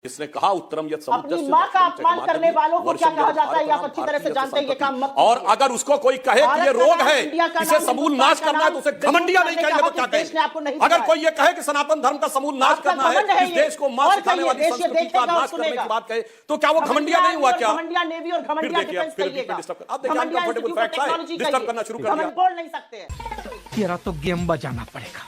इसने कहा उत्तरम यत् अपनी समुद्रस्य मां का दक्षिणं अपमान करने वालों को क्या वर्षं कहा जाता है यत् ये आप अच्छी तरह से जानते हैं। ये काम मत और कीजिए। अगर उसको कोई कहे कि ये भारत का रोग नाम, है, इंडिया का इसे नाम, समूल हिंदुस्तान नाश का करना है, नाम तो उसे बिल्कुल घमंडिया नहीं करने कहेंगे का तो क्या हक इस देश ने आपको कहेंगे? नहीं अगर दिया कोई ये कहे कि सनातन धर्म का समूल नाश आपका करना है, घमंड है इस ये। देश को मां और सिखाने कहिए, वाली देश ये संस्कृति का देखेगा और नाश करने सुनेगा। की बात कहे तो क्या वो घमंडिया नहीं हुआ क्या? घमंडिया नेवी और घमंडिया डिफेंस कहिएगा। आप देखिए अनकंफर्टेबल फैक्ट्स आए, डिस्टर्ब करना शुरू कर दिया। बोल नहीं सकते हैं। तेरा तो गेम बजाना पड़ेगा।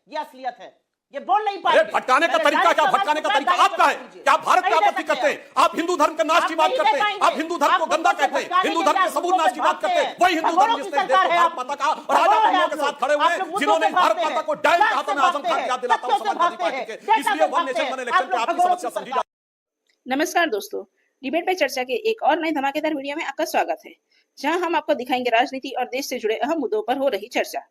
ये असलियत है, ये बोल नहीं अरे पाएंगे। भटकाने का तरीका क्या? भटकाने का तरीका आपका है क्या? भारत की आपत्ति करते हैं आप, हिंदू धर्म के नाश की बात करते हैं आप, हिंदू धर्म को गंदा कहते हैं, हिंदू धर्म के समूल नाश की बात करते हैं। वही हिंदू धर्म जिसने देश को भारत माता का और आज आप लोगों के साथ खड़े हुए हैं, जिन्होंने भारत माता को डायल के हाथों में आजम खान की याद दिलाता हूं समाजवादी पार्टी के। इसलिए वन नेशन वन इलेक्शन पे आपकी समस्या समझी जा। नमस्कार दोस्तों, डिबेट पे चर्चा के एक और नए धमाकेदार वीडियो में आपका स्वागत है, जहां हम आपको दिखाएंगे राजनीति और देश से जुड़े अहम मुद्दों पर हो रही चर्चा।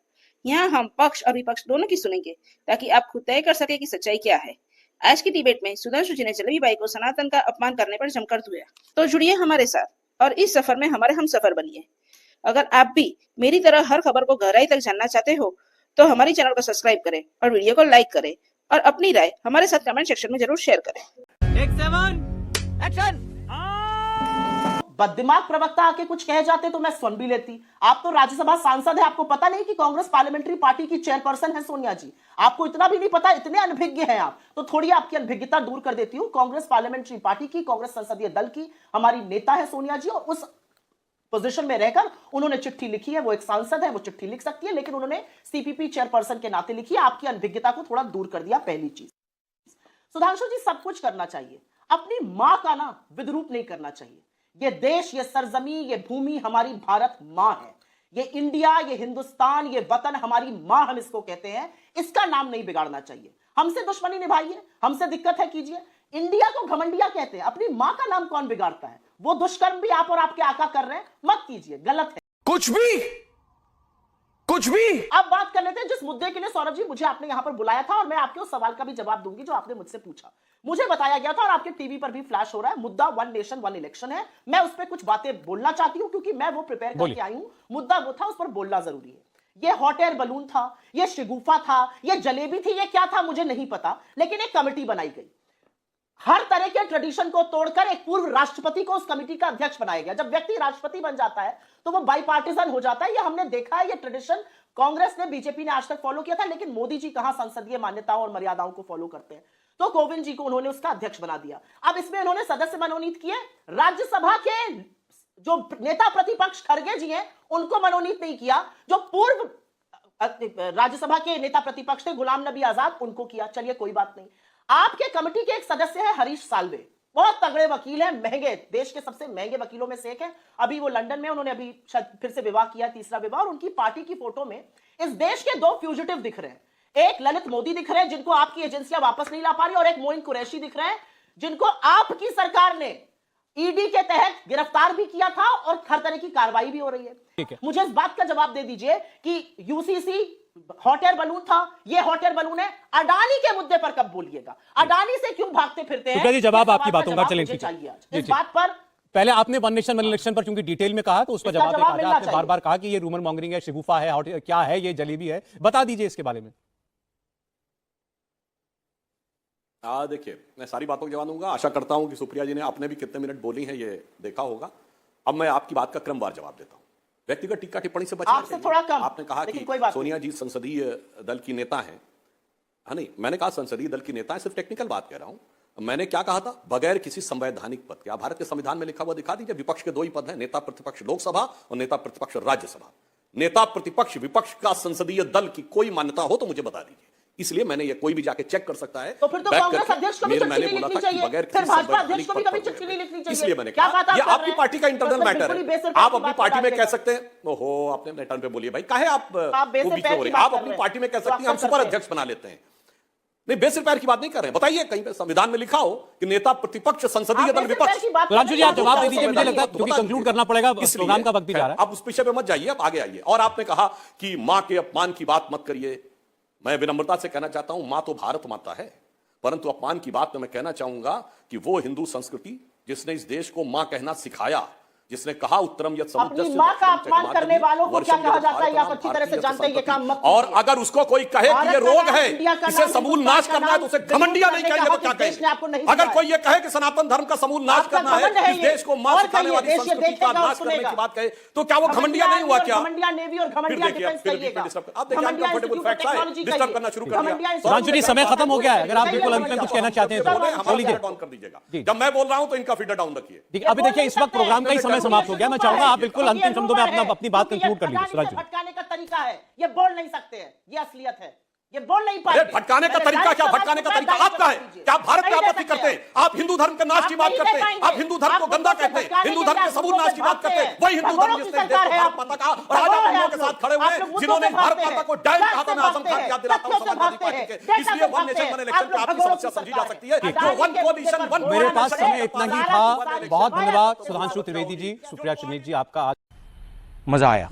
यहाँ हम पक्ष और विपक्ष दोनों की सुनेंगे ताकि आप खुद तय कर सके कि सच्चाई क्या है। आज की डिबेट में सुधांशु जी ने जलेबी बाई को सनातन का अपमान करने पर जमकर धुआ। तो जुड़िए हमारे साथ और इस सफर में हमारे हम सफर बनिए। अगर आप भी मेरी तरह हर खबर को गहराई तक जानना चाहते हो तो हमारी चैनल को सब्सक्राइब करें और वीडियो को लाइक करें और अपनी राय हमारे साथ कमेंट सेक्शन में जरूर शेयर करें। बददिमाग प्रवक्ता आके कुछ कह जाते तो मैं सुन भी लेती। आप तो राज्यसभा सांसद है, आपको पता नहीं कि कांग्रेस पार्लियामेंट्री पार्टी की चेयरपर्सन है सोनिया जी? आपको इतना भी नहीं पता? इतने अनभिज्ञ हैं आप। तो थोड़ी आपकी अनभिज्ञता दूर कर देती हूं। कांग्रेस पार्लियामेंट्री पार्टी की, कांग्रेस संसदीय दल की हमारी नेता है सोनिया जी, और उस पोजीशन में रहकर उन्होंने चिट्ठी लिखी है। वो एक सांसद है, वो चिट्ठी लिख सकती है, लेकिन उन्होंने सीपीपी चेयरपर्सन के नाते लिखी है। आपकी अनभिज्ञता को थोड़ा दूर कर दिया। पहली चीज, सुधांशु जी, सब कुछ करना चाहिए, अपनी मां का ना विद्रूप नहीं करना चाहिए। ये देश, ये सरजमी, ये भूमि हमारी भारत मां है। ये इंडिया, ये हिंदुस्तान, ये वतन हमारी मां, हम इसको कहते हैं। इसका नाम नहीं बिगाड़ना चाहिए। हमसे दुश्मनी निभाइए, हमसे दिक्कत है कीजिए। इंडिया को घमंडिया कहते हैं, अपनी मां का नाम कौन बिगाड़ता है? वो दुष्कर्म भी आप और आपके आका कर रहे हैं, मत कीजिए, गलत है। कुछ भी अब बात कर लेते हैं जिस मुद्दे के लिए सौरभ जी मुझे आपने यहां पर बुलाया था, और मैं आपके उस सवाल का भी जवाब दूंगी जो आपने मुझसे पूछा। मुझे बताया गया था और आपके टीवी पर भी फ्लैश हो रहा है, मुद्दा वन नेशन वन इलेक्शन है। मैं उस पर कुछ बातें बोलना चाहती हूं क्योंकि मैं वो प्रिपेयर करके आई हूं। मुद्दा वो था, उस पर बोलना जरूरी है। ये हॉट एयर बलून था, ये शिगुफा था, ये जलेबी थी, ये क्या था मुझे नहीं पता, लेकिन एक कमेटी बनाई गई। हर तरह के ट्रेडिशन को तोड़कर एक पूर्व राष्ट्रपति को उस कमेटी का अध्यक्ष बनाया गया। जब व्यक्ति राष्ट्रपति बन जाता है तो वो बाईपार्टिजन हो जाता है। ये हमने देखा है, ये ट्रेडिशन कांग्रेस ने, बीजेपी ने आज तक फॉलो किया था, लेकिन मोदी जी कहां संसदीय मान्यताओं और मर्यादाओं को फॉलो करते हैं। तो कोविंद जी को उन्होंने उसका अध्यक्ष बना दिया। अब इसमें उन्होंने सदस्य मनोनीत किए। राज्यसभा के जो नेता प्रतिपक्ष खड़गे जी हैं उनको मनोनीत नहीं किया। जो पूर्व राज्यसभा के नेता प्रतिपक्ष थे गुलाम नबी आजाद, उनको किया। चलिए कोई बात नहीं। आपके कमेटी के एक सदस्य है हरीश साल्वे, बहुत तगड़े वकील हैं, महंगे, देश के सबसे महंगे वकीलों में से एक है। अभी वो लंदन में, उन्होंने अभी शायद फिर से विवाह किया, तीसरा विवाह। और उनकी पार्टी की फोटो में इस देश के दो फ्यूजिटिव दिख रहे हैं। एक ललित मोदी दिख रहे हैं जिनको आपकी एजेंसियां वापस नहीं ला पा रही, और एक मोइन कुरैशी दिख रहे हैं जिनको आपकी सरकार ने ईडी के तहत गिरफ्तार भी किया था और हर तरह की कार्रवाई भी हो रही है। मुझे इस बात का जवाब दे दीजिए कि यूसीसी हॉट एयर बलून था, ये हॉट एयर बलून है। अडानी के मुद्दे पर कब बोलिएगा? अडानी से क्यों भागते फिरते हैं? जवाब आपकी बातों का चलें चाहिए आज इस बात पर। पहले आपने वन नेशन वन इलेक्शन पर चूंकि डिटेल में कहा तो उसका जवाब आपने बार बार कहा कि ये रूमर मॉन्गरिंग है, शिगुफा है, क्या है, ये जलेबी है, बता दीजिए इसके बारे में। देखिए, मैं सारी बातों का जवाब दूंगा। आशा करता हूं कि सुप्रिया जी ने आपने भी कितने मिनट बोली हैं ये देखा होगा। अब मैं आपकी बात का क्रमवार जवाब देता हूं। व्यक्तिगत टीका टिप्पणी से बचना आपसे थोड़ा कम। आपने कहा कि सोनिया जी संसदीय दल की नेता हैं। हाँ, नहीं, मैंने कहा संसदीय दल की नेता है, सिर्फ टेक्निकल बात कह रहा हूं। मैंने क्या कहा था? बगैर किसी संवैधानिक पद के। आप भारत के संविधान में लिखा हुआ दिखा दीजिए। विपक्ष के दो ही पद हैं, नेता प्रतिपक्ष लोकसभा और नेता प्रतिपक्ष राज्यसभा। नेता प्रतिपक्ष विपक्ष का संसदीय दल की कोई मान्यता हो तो मुझे बता दीजिए। इसलिए मैंने ये कोई भी जाके चेक कर सकता है। तो फिर तो कांग्रेस अध्यक्ष को भी चिट्ठी नहीं लिखनी चाहिए, फिर भाजपा अध्यक्ष को भी कभी चिट्ठी नहीं लिखनी चाहिए। इसलिए मैंने कहा ये आपकी पार्टी का इंटरनल मैटर है। आप अपनी पार्टी में कह सकते हैं, ओहो आपने अपने टर्न पे बोलिए भाई, काहे आप आप अपनी पार्टी में कह सकती हैं हम सुपर अध्यक्ष बना लेते हैं। नहीं, बेसिर पैर की बात नहीं कर रहे हैं। बताइए कहीं पे संविधान में लिखा हो कि नेता प्रतिपक्ष संसदीय दल विपक्ष। सुधांशु जी आप जवाब दे दीजिए, मुझे लगता है क्योंकि कंक्लूड करना पड़ेगा, प्रोग्राम का वक्त भी जा रहा है। आप उस विषय पे मत जाइए, आप आगे आइए। और आपने कहा कि मां के अपमान की बात मत करिए। मैं विनम्रता से कहना चाहता हूं, मां तो भारत माता है, परंतु अपमान की बात में मैं कहना चाहूंगा कि वो हिंदू संस्कृति जिसने इस देश को मां कहना सिखाया, जिसने कहा उत्तरम यत् अपनी समुद्रस्य मां का दक्षिणं अपमान करने वालों को क्या वर्षं कहा यत् जाता है ये आप भारतम अच्छी तरह से भारतीय जानते हैं, ये काम मत और कीजिए। अगर उसको कोई कहे कि ये भारत का रोग नाम, है, इंडिया का इसे नाम, समूल हिंदुस्तान नाश का करना है, तो नाम उसे घमंडिया नहीं करने कहेंगे का तो क्या हक इस देश ने आपको नहीं कहेंगे? अगर दिया कोई ये कहे कि सनातन धर्म का समूल नाश आपका करना है, घमंड है इस ये। देश को मां और सिखाने कहिए, वाली देश ये संस्कृति का देखेगा और नाश करने सुनेगा। की बात कहे तो क्या वो घमंडिया नहीं हुआ क्या? घमंडिया नेवी और फिर घमंडिया देखिए, डिफेंस फिर कहिएगा। डिस्टर्ब आप देखिए, घमंडिया अनकंफर्टेबल इंस्टीट्यूट ऑफ फैक्ट्स आए, टेक्नोलॉजी डिस्टर्ब कहिए। करना शुरू कर घमंडिया दिया। इंस्टीट्यूट सुधांशु जी, समय खत्म हो गया है। अगर आप बिल्कुल अंत में कुछ कहना चाहते हैं तो हमारा बोल लीजिए। डाउन कर दीजिएगा। जी। जब मैं बोल रहा हूं तो इनका फीडर डाउन रखिए। ठीक है, अभी देखिए इस वक्त प्रोग्राम का ही समय समाप्त हो गया। मैं चाहूंगा आप बिल्कुल अंतिम शब्दों में अपनी बात कंक्लूड कर लीजिए सुधांशु जी। भटकाने का तरीका है, ये बोल नहीं सकते हैं, ये असलियत है, ये बोल नहीं पाएंगे। अरे भटकाने का तरीका क्या? भटकाने का तरीका आपका है क्या? आप भारत में आपत्ति करते हैं, आप हिंदू धर्म के नाश की बात करते हैं, आप हिंदू धर्म को गंदा कहते हैं, हिंदू धर्म के समूल नाश की बात करते हैं। वही हिंदू धर्म जिसने देश को भारत माता का और आज आप हिंदुओं के साथ खड़े हुए हैं, जिन्होंने भारत माता को डायल कहा था। मैं आजम खान की याद दिलाता हूं समाजवादी पार्टी के। इसलिए वन नेशन वन इलेक्शन पे आपकी समस्या समझी जा सकती है। जो वन कोलिशन वन मेरे पास समय इतना ही था। बहुत धन्यवाद सुधांशु त्रिवेदी जी, सुप्रिया सुनील जी, आपका आज मजा आया।